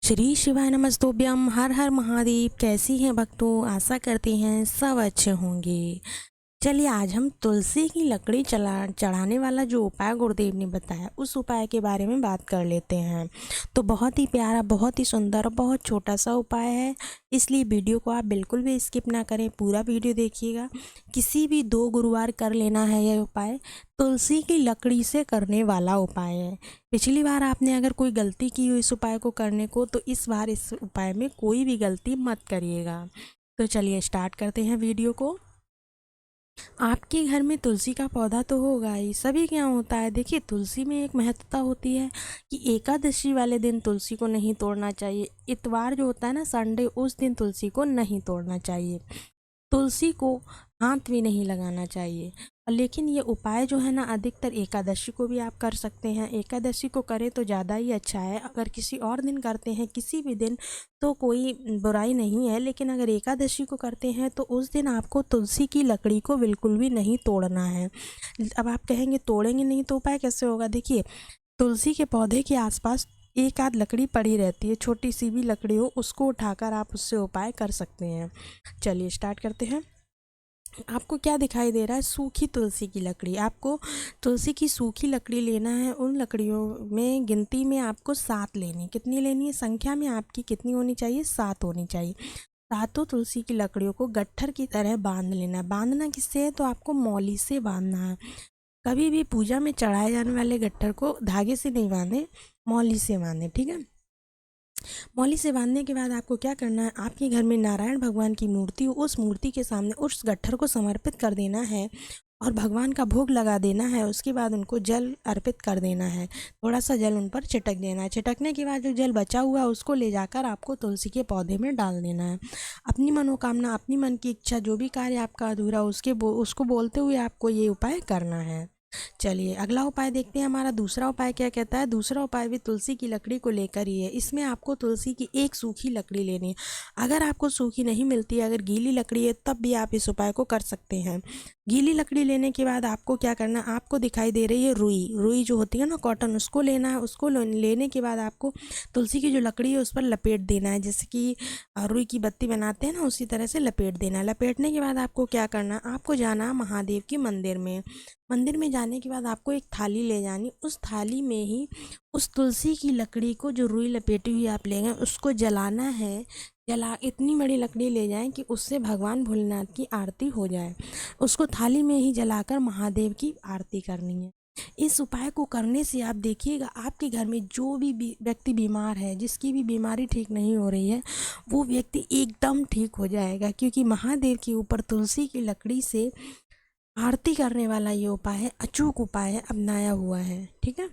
श्री शिवाय नमस्तुभ्यम। हर हर महादेव। कैसी हैं भक्तों? आशा करते हैं सब अच्छे होंगे। चलिए आज हम तुलसी की लकड़ी चढ़ाने वाला जो उपाय गुरुदेव ने बताया उस उपाय के बारे में बात कर लेते हैं। तो बहुत ही प्यारा, बहुत ही सुंदर और बहुत छोटा सा उपाय है, इसलिए वीडियो को आप बिल्कुल भी स्किप ना करें, पूरा वीडियो देखिएगा। किसी भी 2 गुरुवार कर लेना है यह उपाय। तुलसी की लकड़ी से करने वाला उपाय है। पिछली बार आपने अगर कोई गलती की हो इस उपाय को करने को, तो इस बार इस उपाय में कोई भी गलती मत करिएगा। तो चलिए स्टार्ट करते हैं वीडियो को। आपके घर में तुलसी का पौधा तो होगा ही, सभी के यहाँ होता है। देखिए तुलसी में एक महत्वता होती है कि एकादशी वाले दिन तुलसी को नहीं तोड़ना चाहिए। इतवार जो होता है ना, संडे, उस दिन तुलसी को नहीं तोड़ना चाहिए। तुलसी को हाथ भी नहीं लगाना चाहिए। लेकिन ये उपाय जो है ना, अधिकतर एकादशी को भी आप कर सकते हैं। एकादशी को करें तो ज़्यादा ही अच्छा है। अगर किसी और दिन करते हैं, किसी भी दिन, तो कोई बुराई नहीं है। लेकिन अगर एकादशी को करते हैं तो उस दिन आपको तुलसी की लकड़ी को बिल्कुल भी नहीं तोड़ना है। अब आप कहेंगे तोड़ेंगे नहीं तो उपाय कैसे होगा? देखिए तुलसी के पौधे के आसपास एक आध लकड़ी पड़ी रहती है, छोटी सी भी लकड़ी हो उसको उठाकर आप उससे उपाय कर सकते हैं। चलिए स्टार्ट करते हैं। आपको क्या दिखाई दे रहा है? सूखी तुलसी की लकड़ी। आपको तुलसी की सूखी लकड़ी लेना है। उन लकड़ियों में गिनती में आपको 7 लेनी। कितनी लेनी है? संख्या में आपकी कितनी होनी चाहिए? 7 होनी चाहिए। सातों तुलसी की लकड़ियों को गट्ठर की तरह बांध लेना है। बांधना किससे है? तो आपको मौली से बांधना है। कभी भी पूजा में चढ़ाए जाने वाले गट्ठर को धागे से नहीं बांधे, मौली से बांधे, ठीक है। मौली से बांधने के बाद आपको क्या करना है? आपके घर में नारायण भगवान की मूर्ति हो, उस मूर्ति के सामने उस गट्ठर को समर्पित कर देना है और भगवान का भोग लगा देना है। उसके बाद उनको जल अर्पित कर देना है। थोड़ा सा जल उन पर छिटक देना है। छिटकने के बाद जो जल बचा हुआ है उसको ले जाकर आपको तुलसी के पौधे में डाल देना है। अपनी मनोकामना, अपनी मन की इच्छा, जो भी कार्य आपका अधूरा उसको बोलते हुए आपको ये उपाय करना है। चलिए अगला उपाय देखते हैं। हमारा दूसरा उपाय क्या कहता है? दूसरा उपाय भी तुलसी की लकड़ी को लेकर ही है। इसमें आपको तुलसी की एक सूखी लकड़ी लेनी है। अगर आपको सूखी नहीं मिलती है, अगर गीली लकड़ी है, तब भी आप इस उपाय को कर सकते हैं। गीली लकड़ी लेने के बाद आपको क्या करना है? आपको दिखाई दे रही है रुई जो होती है ना, कॉटन, उसको लेना है। उसको लेने के बाद आपको तुलसी की जो लकड़ी है उस पर लपेट देना है। जैसे कि रुई की बत्ती बनाते हैं ना, उसी तरह से लपेट देना है। लपेटने के बाद आपको क्या करना है? आपको जाना है महादेव के मंदिर में। मंदिर में जाने के बाद आपको एक थाली ले जानी। उस थाली में ही उस तुलसी की लकड़ी को, जो रुई लपेटी हुई आप लेंगे, उसको जलाना है। इतनी बड़ी लकड़ी ले जाएं कि उससे भगवान भोलेनाथ की आरती हो जाए। उसको थाली में ही जलाकर महादेव की आरती करनी है। इस उपाय को करने से आप देखिएगा आपके घर में जो भी व्यक्ति बीमार है, जिसकी भी बीमारी ठीक नहीं हो रही है, वो व्यक्ति एकदम ठीक हो जाएगा। क्योंकि महादेव के ऊपर तुलसी की लकड़ी से आरती करने वाला ये उपाय है, अचूक उपाय है, अपनाया हुआ है, ठीक है।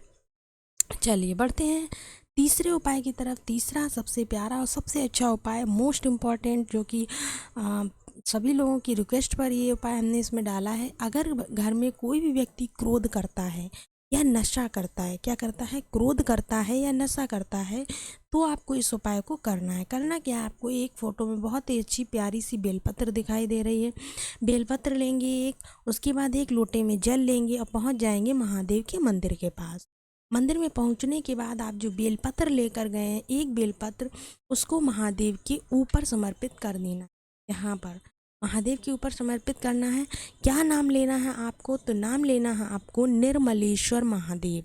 चलिए बढ़ते हैं तीसरे उपाय की तरफ। तीसरा सबसे प्यारा और सबसे अच्छा उपाय, मोस्ट इम्पॉर्टेंट, जो कि सभी लोगों की रिक्वेस्ट पर ये उपाय हमने इसमें डाला है। अगर घर में कोई भी व्यक्ति क्रोध करता है या नशा करता है, क्या करता है? क्रोध करता है या नशा करता है, तो आपको इस उपाय को करना है। करना क्या है? आपको एक फ़ोटो में बहुत ही अच्छी प्यारी सी बेलपत्र दिखाई दे रही है। बेलपत्र लेंगे एक, उसके बाद एक लोटे में जल लेंगे और पहुंच जाएंगे महादेव के मंदिर के पास। मंदिर में पहुंचने के बाद आप जो बेलपत्र लेकर गए हैं, एक बेलपत्र, उसको महादेव के ऊपर समर्पित कर देना। यहाँ पर महादेव के ऊपर समर्पित करना है। क्या नाम लेना है आपको? तो नाम लेना है आपको निर्मलेश्वर महादेव।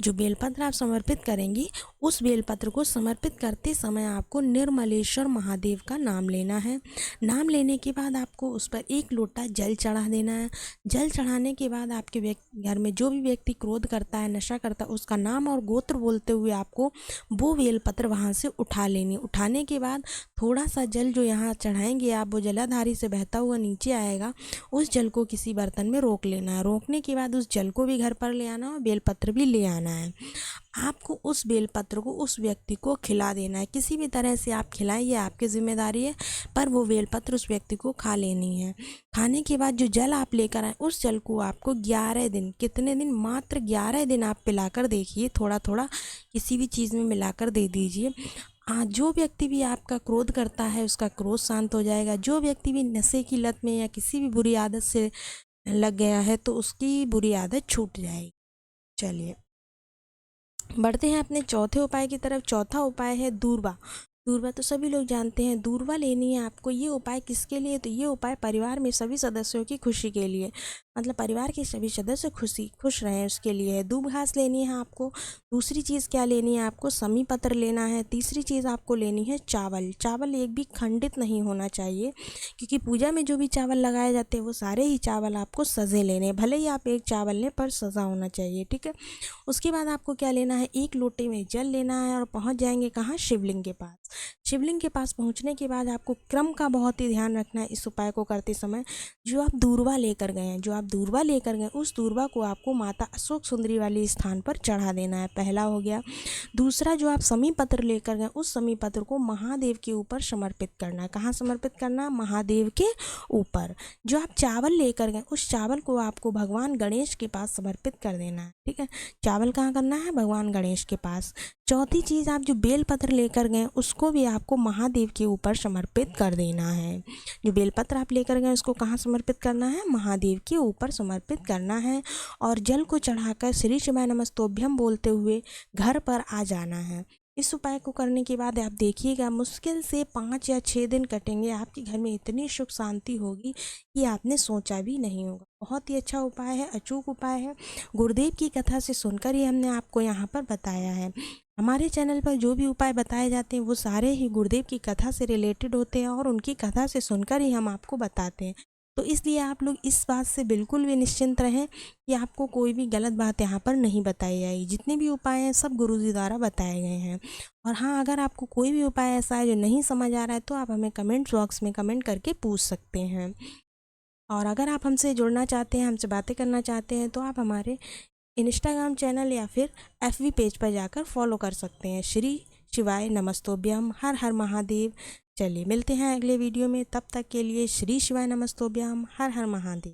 जो बेलपत्र आप समर्पित करेंगी, उस बेलपत्र को समर्पित करते समय आपको निर्मलेश्वर महादेव का नाम लेना है। नाम लेने के बाद आपको उस पर एक लोटा जल चढ़ा देना है। जल चढ़ाने के बाद आपके घर में जो भी व्यक्ति क्रोध करता है, नशा करता है, उसका नाम और गोत्र बोलते हुए आपको वो बेलपत्र वहाँ से उठा लेनी। उठाने के बाद थोड़ा सा जल जो यहाँ चढ़ाएंगे आप, वो जलाधारी से बहता हुआ नीचे आएगा। उस जल को किसी बर्तन में रोक लेना है। रोकने के बाद उस जल को भी घर पर ले आना और बेलपत्र भी ले आना है। आपको उस बेलपत्र को उस व्यक्ति को खिला देना है। किसी भी तरह से आप खिलाएं, ये आपकी जिम्मेदारी है, पर वो बेलपत्र उस व्यक्ति को खा लेनी है। खाने के बाद जो जल आप लेकर आए, उस जल को आपको 11 दिन, कितने दिन? मात्र 11 दिन आप पिलाकर देखिए। थोड़ा थोड़ा किसी भी चीज़ में मिलाकर दे दीजिए। जो व्यक्ति भी आपका क्रोध करता है, उसका क्रोध शांत हो जाएगा। जो व्यक्ति भी नशे की लत में या किसी भी बुरी आदत से लग गया है, तो उसकी बुरी आदत छूट जाएगी। चलिए बढ़ते हैं अपने चौथे उपाय की तरफ। चौथा उपाय है दूर्वा। दूर्वा तो सभी लोग जानते हैं। दूर्वा लेनी है आपको। ये उपाय किसके लिए? तो ये उपाय परिवार में सभी सदस्यों की खुशी के लिए, मतलब परिवार के सभी सदस्य खुश रहें उसके लिए है। दूब घास लेनी है आपको। दूसरी चीज़ क्या लेनी है आपको? समी पत्र लेना है। तीसरी चीज़ आपको लेनी है चावल। चावल एक भी खंडित नहीं होना चाहिए, क्योंकि पूजा में जो भी चावल लगाए जाते हैं वो सारे ही चावल आपको सजे लेने हैं। भले ही आप एक चावल लें पर सजा होना चाहिए, ठीक है। उसके बाद आपको क्या लेना है? एक लोटे में जल लेना है और पहुंच जाएंगे कहाँ? शिवलिंग के पास। शिवलिंग के पास पहुंचने के बाद आपको क्रम का बहुत ही ध्यान रखना है इस उपाय को करते समय। जो आप दूर्वा लेकर गए हैं, उस दूर्वा को आपको माता अशोक सुंदरी वाले स्थान पर चढ़ा देना है। पहला हो गया। दूसरा, जो आप समी पत्र लेकर गए उस समी पत्र को महादेव के ऊपर समर्पित करना है। कहाँ समर्पित करना है? महादेव के ऊपर। जो आप चावल लेकर गए उस चावल को आपको भगवान गणेश के पास समर्पित कर देना है, ठीक है। चावल कहाँ करना है? भगवान गणेश के पास। चौथी चीज़, आप जो बेलपत्र लेकर गए उसको भी आपको महादेव के ऊपर समर्पित कर देना है। जो बेलपत्र आप लेकर गए उसको कहाँ समर्पित करना है? महादेव के ऊपर समर्पित करना है। और जल को चढ़ाकर श्री शिवाय नमस्तोभ्यम बोलते हुए घर पर आ जाना है। इस उपाय को करने के बाद आप देखिएगा, मुश्किल से 5 या 6 दिन कटेंगे, आपके घर में इतनी सुख शांति होगी कि आपने सोचा भी नहीं होगा। बहुत ही अच्छा उपाय है, अचूक उपाय है। गुरुदेव की कथा से सुनकर ही हमने आपको यहाँ पर बताया है। हमारे चैनल पर जो भी उपाय बताए जाते हैं वो सारे ही गुरुदेव की कथा से रिलेटेड होते हैं और उनकी कथा से सुनकर ही हम आपको बताते हैं। तो इसलिए आप लोग इस बात से बिल्कुल भी निश्चिंत रहें कि आपको कोई भी गलत बात यहाँ पर नहीं बताई जाएगी। जितने भी उपाय हैं सब गुरुजी द्वारा बताए गए हैं। और हाँ, अगर आपको कोई भी उपाय ऐसा है जो नहीं समझ आ रहा है तो आप हमें कमेंट बॉक्स में कमेंट करके पूछ सकते हैं। और अगर आप हमसे जुड़ना चाहते हैं, हमसे बातें करना चाहते हैं, तो आप हमारे इंस्टाग्राम चैनल या फिर FB पेज पर जाकर फॉलो कर सकते हैं। श्री शिवाय नमस्तोभ्यम। हर हर महादेव। चलिए मिलते हैं अगले वीडियो में, तब तक के लिए श्री शिवाय नमस्तोभ्यम। हर हर महादेव।